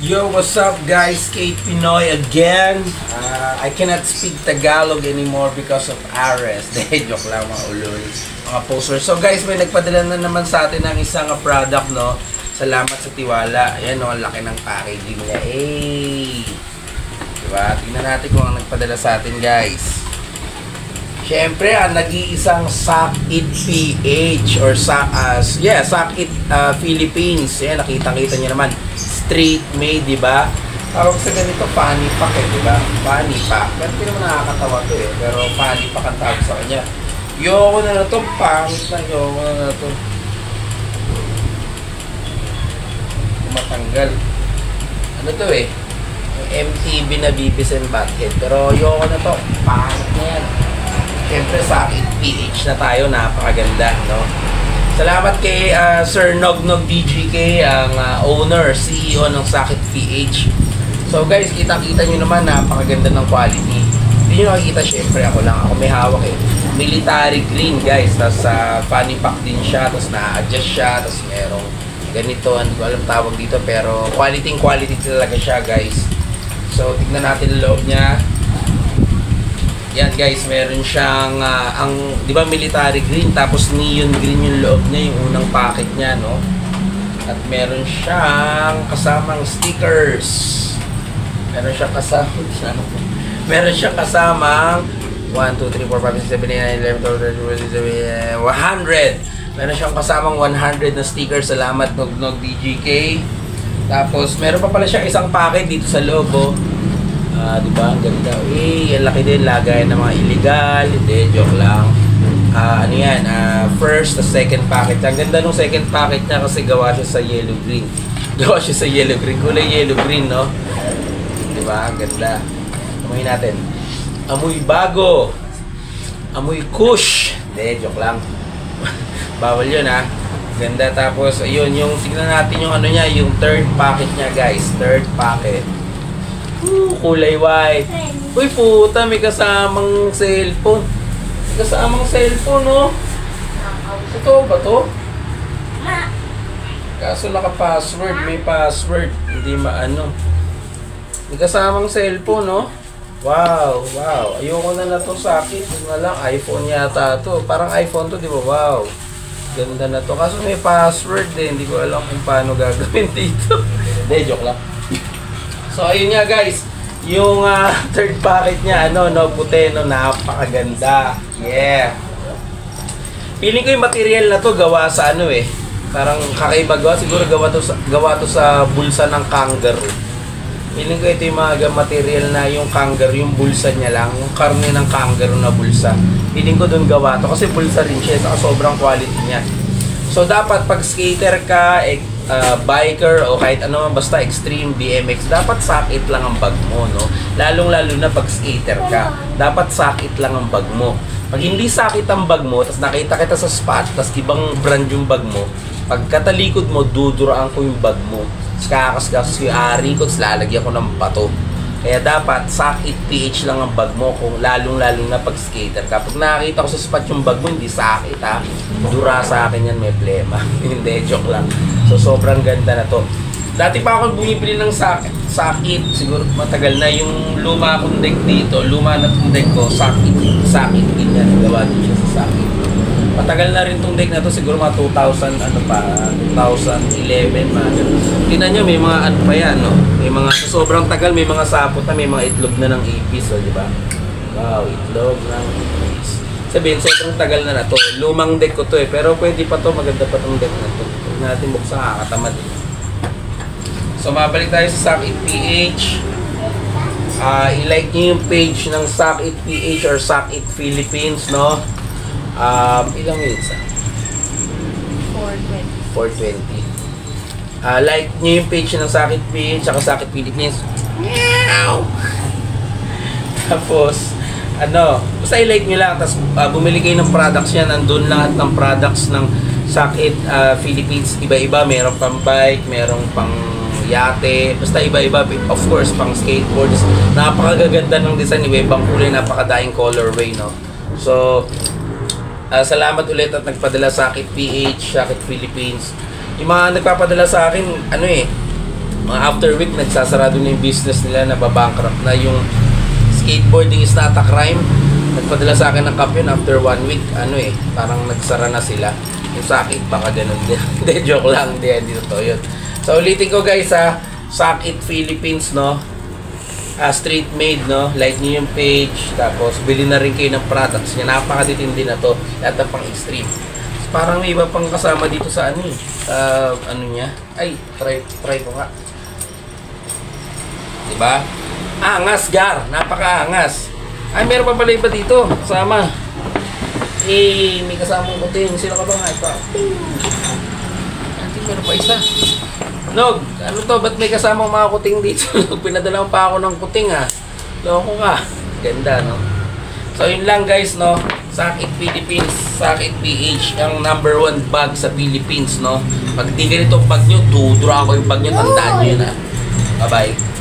Yo, what's up guys? Kate Pinoy again. I cannot speak Tagalog anymore because of Ares. Joke lang mga ulol, mga poster. So guys, may nagpadala na naman sa atin ng isang product, no? Salamat sa tiwala. Ayan, no? Ang laki ng packaging niya. Hey! Diba? Tingnan natin kung ang nagpadala sa atin, guys. Siyempre, nag-iisang Suck It PH or Suck It Philippines. Yan, nakita-kita nyo naman. Street made, di ba? Tawag sa ganito, funny pack eh, di ba? Funny pack. Pero hindi naman nakakatawa to eh. Pero funny pack ang tawag sa kanya. Yoko na to, pangit na yoko na to. Matanggal. Ano to eh? MTV na Beavis and Butthead. Pero yoko na to, pangit na yan. Siyempre sa akin, PH na tayo, napakaganda, no? Salamat kay Sir Nognog DGK, ang owner, CEO ng Sakit PH. So guys, kita-kita nyo naman, napakaganda ng quality. Hindi nyo nakikita, syempre ako lang, ako may hawak eh. Military green guys, tapos funny pack din siya, tapos na-adjust siya, tapos merong ganito, hindi ko alam tawag dito, pero quality talaga siya guys. So tignan natin ang loob niya. Yan guys, meron siyang di ba military green tapos neon green yung loob niya, yung unang packet niya, no? At meron siyang kasamang stickers. Meron siyang kasamang 1 2 3 4 5 6 7 8 9 11 12 13 14 15 16 17 100. Meron siyang kasamang 100 na stickers. Salamat Nognog DGK. Tapos meron pa pala siyang isang packet dito sa loob, oh. Diba? Ang ganda. Ang laki din. Lagay ng mga illegal. Hindi, joke lang. Ano yan? First, the second packet. Ang ganda nung second packet niya kasi gawa siya sa yellow-green. Gawa siya sa yellow-green. Kulay yellow-green, no? Diba? Ang ganda. Amoy natin. Amoy bago. Amoy kush. Hindi, joke lang. Bawal yun, ha? Ganda. Tapos, ayun, yung tignan natin yung ano niya, yung third packet niya, guys. Third packet. Kulay white. Uy puta, may kasamang cellphone. May kasamang cellphone, no? Ito ba to? Kaso naka-password. May password. Hindi maano. May kasamang cellphone, no? Wow, wow. Ayoko na to sa akin. Ito na lang. iPhone yata to. Parang iPhone to, di ba? Wow. Ganda na to. Kaso may password eh. Hindi ko alam kung paano gagawin dito. Hindi, joke lang. So ayun nga guys, yung third packet niya, puti, napakaganda. Yeah. Feeling ko yung material na to gawa sa parang kakaiba gawa, siguro gawa to sa bulsa ng kangaroo. Feeling ko ito yung mga material na yung kangaroo, yung bulsa niya lang, yung karne ng kangaroo na bulsa. Feeling ko dun gawa to kasi bulsa rin siya, saka sobrang quality niya. So dapat pag skater ka, biker o kahit ano basta extreme BMX, dapat sakit lang ang bag mo, no? Lalong-lalo na pag skater ka, dapat sakit lang ang bag mo. Pag hindi sakit ang bag mo, tapos nakita kita sa spot, tapos ibang brand yung bag mo, pag katalikod mo, duduraan ko yung bag mo. Kakaskas yung ari ko, tapos lalagyan ko ng bato. Kaya dapat sakit PH lang ang bag mo kung lalong-lalo na pag skater ka. Pag nakakita ko sa spot yung bag mo, hindi sakit, ha? Dura sa akin yan, may plema. Hindi, joke lang. So, sobrang ganda na to. Dati pa ako bumibili ng sakit. Siguro matagal na yung luma akong deck dito. Luma na itong deck ko, sakit din yan. Gawa din siya sa sakit. Matagal na rin itong deck na to. Siguro mga 2011, Tingnan nyo, may mga ano pa yan, no? May mga, sobrang tagal, may mga sapot na, may mga itlog na ng ipis, di ba? Wow, itlog ng ipis. Sabihin, sobrang tagal na to. Lumang deck ko to eh. Pero pwede pa to, maganda pa tong deck na to. Huwag natin buksan, kakatamad. So, mabalik tayo sa Suck It PH. I-like nyo yung page ng Suck It PH or Suck It Philippines, no? Ilang minutes? 420. Like nyo yung page ng Suck It PH at Suck It Philippines. Meow! Tapos, basta i-like nyo lang, tapos bumili kayo ng products niya, nandun lahat ng products ng Suck It Philippines, iba-iba, merong pang bike, merong pang yate, basta iba-iba, of course, pang skateboards. Napakagaganda ng design, iba-ibang kulay, napakadaing colorway, no? So, salamat ulit at nagpadala sa Suck It PH, Suck It Philippines. Yung mga nagpapadala sa akin, Mga after week, nagsasarado na yung business nila, nababankrupt na. Yung skateboarding is not a crime. Nagpadala sa akin ng kapyon after 1 week, parang nagsara na sila. Yung sakit, baka ganun din. Hindi, joke lang, hindi totoo yun. So, ulitin ko guys ha, Sakit Philippines, no? Street made, no? Like nyo yung page, tapos bili na rin kayo ng products niya. Napakatitindi na to, lahat ng pang extreme. Parang may iba pang kasama dito sa niya. Ay, try ko nga. Diba? Angas, Gar. Napaka-angas. Ay, meron pa pala iba dito. Kasama. May kasamang kuting. Sino ka ba nga? Ito. Meron pa isa. Nog, ano to? Ba't may kasamang mga kuting dito? Pinadala pa ako ng kuting, ha? Loko ka. Ganda, no? So, yun lang, guys, no? Sakit Philippines, Sakit PH, ang #1 bag sa Philippines, no? Pag di ganito bag nyo, dudura ako yung bag nyo. Tandaan nyo yun, ha? Bye-bye.